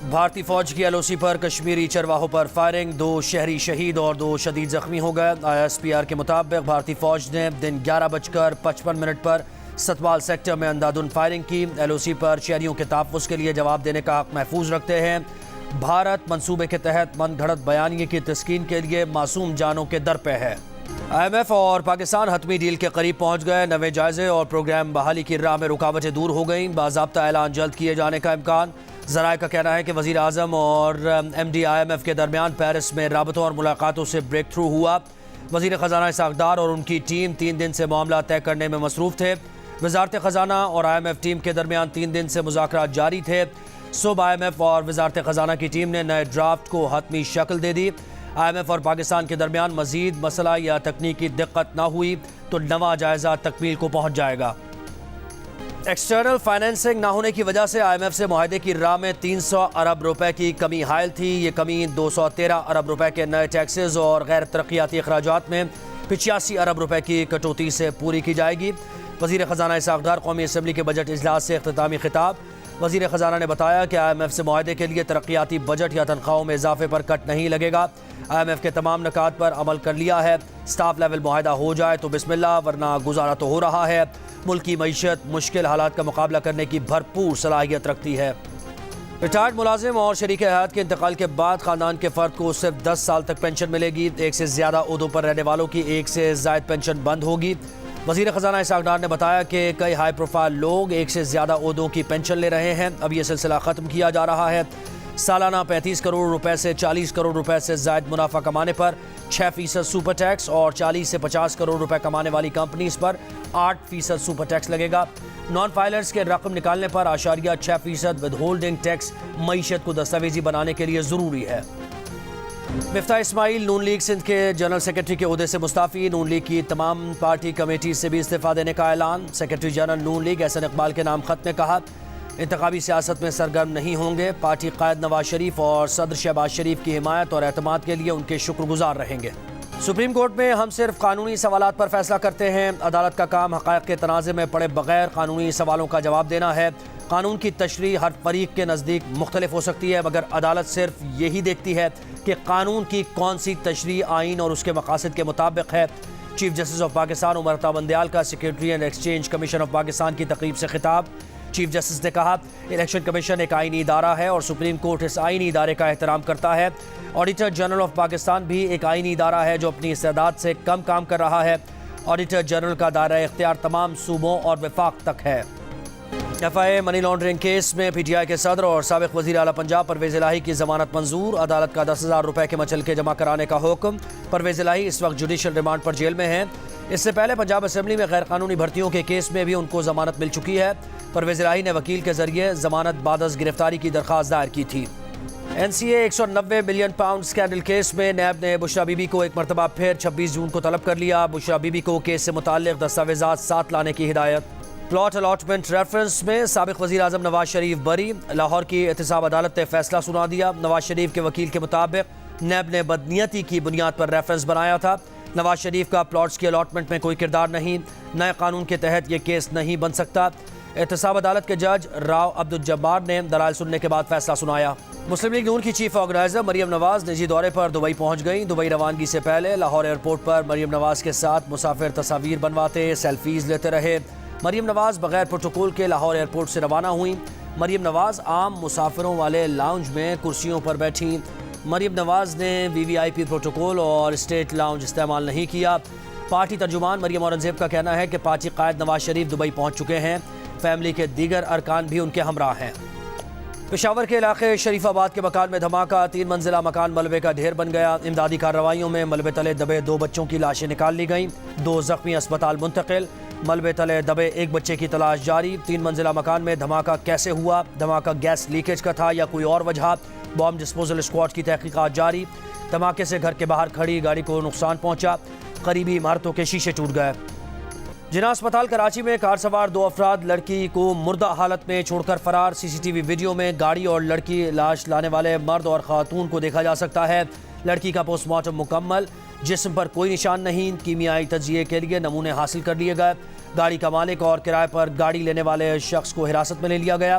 بھارتی فوج کی LOC پر کشمیری چرواہوں پر فائرنگ، 2 شہری شہید اور 2 شدید زخمی ہو گئے۔ ISPR کے مطابق بھارتی فوج نے دن 11:55 پر ستوال سیکٹر میں اندھادھند فائرنگ کی۔ LOC پر شہریوں کے تحفظ کے لیے جواب دینے کا حق محفوظ رکھتے ہیں۔ بھارت منصوبے کے تحت من گھڑت بیانیے کی تسکین کے لیے معصوم جانوں کے در پہ ہے۔ IMF اور پاکستان حتمی ڈیل کے قریب پہنچ گئے۔ نئے جائزے اور پروگرام بحالی کی راہ میں رکاوٹیں دور ہو گئیں۔ باضابطہ اعلان جلد کیے جانے کا امکان۔ ذرائع کا کہنا ہے کہ وزیر اعظم اور MD IMF کے درمیان پیرس میں رابطوں اور ملاقاتوں سے بریک تھرو ہوا۔ وزیر خزانہ اسحاق ڈار اور ان کی ٹیم 3 دن سے معاملہ طے کرنے میں مصروف تھے۔ وزارت خزانہ اور IMF ٹیم کے درمیان 3 دن سے مذاکرات جاری تھے۔ صبح IMF اور وزارت خزانہ کی ٹیم نے نئے ڈرافٹ کو حتمی شکل دے دی۔ IMF اور پاکستان کے درمیان مزید مسئلہ یا تکنیکی دقت نہ ہوئی تو نواں جائزہ تکمیل کو پہنچ جائے گا۔ ایکسٹرنل فائنینسنگ نہ ہونے کی وجہ سے IMF سے معاہدے کی راہ میں 300 ارب روپے کی کمی حائل تھی۔ یہ کمی 213 ارب روپے کے نئے ٹیکسز اور غیر ترقیاتی اخراجات میں 85 ارب روپے کی کٹوتی سے پوری کی جائے گی۔ وزیر خزانہ اسحاق ڈار قومی اسمبلی کے بجٹ اجلاس سے اختتامی خطاب۔ وزیر خزانہ نے بتایا کہ IMF سے معاہدے کے لیے ترقیاتی بجٹ یا تنخواہوں میں اضافے پر کٹ نہیں لگے گا۔ IMF کے تمام نکات پر عمل کر لیا ہے۔ سٹاف لیول معاہدہ ہو جائے تو بسم اللہ، ورنہ گزارا تو ہو رہا ہے۔ ملکی معیشت مشکل حالات کا مقابلہ کرنے کی بھرپور صلاحیت رکھتی ہے۔ ریٹائرڈ ملازم اور شریک حیات کے انتقال کے بعد خاندان کے فرد کو صرف 10 سال تک پینشن ملے گی۔ 1 سے زیادہ عہدوں پر رہنے والوں کی 1 سے زائد پینشن بند ہوگی۔ وزیر خزانہ اسحاق ڈار نے بتایا کہ کئی ہائی پروفائل لوگ 1 سے زیادہ عہدوں کی پینشن لے رہے ہیں۔ اب یہ سلسلہ ختم کیا جا رہا ہے۔ سالانہ 35 کروڑ روپے سے 40 کروڑ روپے سے زائد منافع کمانے پر 6% سپر ٹیکس اور 40 سے 50 کروڑ روپے کمانے والی کمپنیز پر 8% سپر ٹیکس لگے گا۔ نان فائلرز کے رقم نکالنے پر 8.6% ود ہولڈنگ ٹیکس معیشت کو دستاویزی بنانے کے لیے ضروری ہے۔ مفتاح اسماعیل نون لیگ سندھ کے جنرل سیکرٹری کے عہدے سے مستعفی۔ نون لیگ کی تمام پارٹی کمیٹی سے بھی استعفیٰ دینے کا اعلان۔ سیکرٹری جنرل نون لیگ احسن اقبال کے نام خط میں کہا انتخابی سیاست میں سرگرم نہیں ہوں گے۔ پارٹی قائد نواز شریف اور صدر شہباز شریف کی حمایت اور اعتماد کے لیے ان کے شکر گزار رہیں گے۔ سپریم کورٹ میں ہم صرف قانونی سوالات پر فیصلہ کرتے ہیں۔ عدالت کا کام حقائق کے تنازع میں پڑے بغیر قانونی سوالوں کا جواب دینا ہے۔ قانون کی تشریح ہر فریق کے نزدیک مختلف ہو سکتی ہے، مگر عدالت صرف یہی دیکھتی ہے کہ قانون کی کون سی تشریح آئین اور اس کے مقاصد کے مطابق ہے۔ Chief justice of Pakistan Umar Ata Bandial کا secretary and exchange commission of Pakistan کی تقریب سے خطاب۔ چیف جسٹس نے کہا الیکشن کمیشن ایک آئینی ادارہ ہے اور سپریم کورٹ اس آئینی ادارے کا احترام کرتا ہے۔ آڈیٹر جنرل آف پاکستان بھی ایک آئینی ادارہ ہے جو اپنی استعداد سے کم کام کر رہا ہے۔ آڈیٹر جنرل کا دائرہ اختیار تمام صوبوں اور وفاق تک ہے۔ FIA منی لانڈرنگ کیس میں PTI کے صدر اور سابق وزیر اعلیٰ پنجاب پرویز الہی کی ضمانت منظور۔ عدالت کا 10,000 روپے کے مچلکے جمع کرانے کا حکم۔ پرویز الہی اس وقت جوڈیشل ریمانڈ پر جیل میں ہیں۔ اس سے پہلے پنجاب اسمبلی میں غیر قانونی بھرتیوں کے کیس میں بھی ان کو ضمانت مل چکی ہے۔ پرویز الہی نے وکیل کے ذریعے ضمانت بعد از گرفتاری کی درخواست دائر کی تھی۔ NCA 190 billion pound scandal case میں نیب نے بشرا بی بی کو ایک مرتبہ پھر 26 جون کو طلب کر لیا۔ بشرا بی بی کو کیس سے متعلق دستاویزات ساتھ لانے کی ہدایت۔ پلاٹ الاٹمنٹ ریفرنس میں سابق وزیر اعظم نواز شریف بری۔ لاہور کی احتساب عدالت نے فیصلہ سنا دیا۔ نواز شریف کے وکیل کے مطابق نیب نے بدنیتی کی بنیاد پر ریفرنس بنایا تھا۔ نواز شریف کا پلاٹس کی الاٹمنٹ میں کوئی کردار نہیں۔ نئے قانون کے تحت یہ کیس نہیں بن سکتا۔ احتساب عدالت کے جج راؤ عبدالجبار نے دلائل سننے کے بعد فیصلہ سنایا۔ مسلم لیگ نون کی چیف آرگنائزر مریم نواز نجی دورے پر دبئی پہنچ گئیں۔ دبئی روانگی سے پہلے لاہور ایئرپورٹ پر مریم نواز کے ساتھ مسافر تصاویر بنواتے سیلفیز لیتے رہے۔ مریم نواز بغیر پروٹوکول کے لاہور ایئرپورٹ سے روانہ ہوئیں۔ مریم نواز عام مسافروں والے لاؤنج میں کرسیوں پر بیٹھیں۔ مریم نواز نے VVIP پروٹوکول اور اسٹیٹ لاؤنج استعمال نہیں کیا۔ پارٹی ترجمان مریم اورنگزیب کا کہنا ہے کہ پارٹی قائد نواز شریف دبئی پہنچ چکے ہیں۔ فیملی کے دیگر ارکان بھی ان کے ہمراہ ہیں۔ پشاور کے علاقے شریف آباد کے مکان میں دھماکہ، 3 منزلہ مکان ملبے کا ڈھیر بن گیا۔ امدادی کارروائیوں میں ملبے تلے دبے 2 بچوں کی لاشیں نکال لی گئیں، 2 زخمی اسپتال منتقل۔ ملبے تلے دبے ایک بچے کی تلاش جاری۔ 3 منزلہ مکان میں دھماکہ کیسے ہوا؟ دھماکہ گیس لیکیج کا تھا یا کوئی اور وجہ؟ بام ڈسپوزل اسکواڈ کی تحقیقات جاری۔ دھماکے سے گھر کے باہر کھڑی گاڑی کو نقصان پہنچا، قریبی عمارتوں کے شیشے ٹوٹ گئے۔ جناح اسپتال کراچی میں کار سوار 2 افراد لڑکی کو مردہ حالت میں چھوڑ کر فرار۔ CCTV ویڈیو میں گاڑی اور لڑکی لاش لانے والے مرد اور خاتون کو دیکھا جا سکتا ہے۔ لڑکی کا پوسٹ مارٹم مکمل، جسم پر کوئی نشان نہیں، کیمیائی تجزیے کے لیے نمونے حاصل کر لیے گئے۔ گاڑی کا مالک اور کرائے پر گاڑی لینے والے شخص کو حراست میں لے لیا گیا۔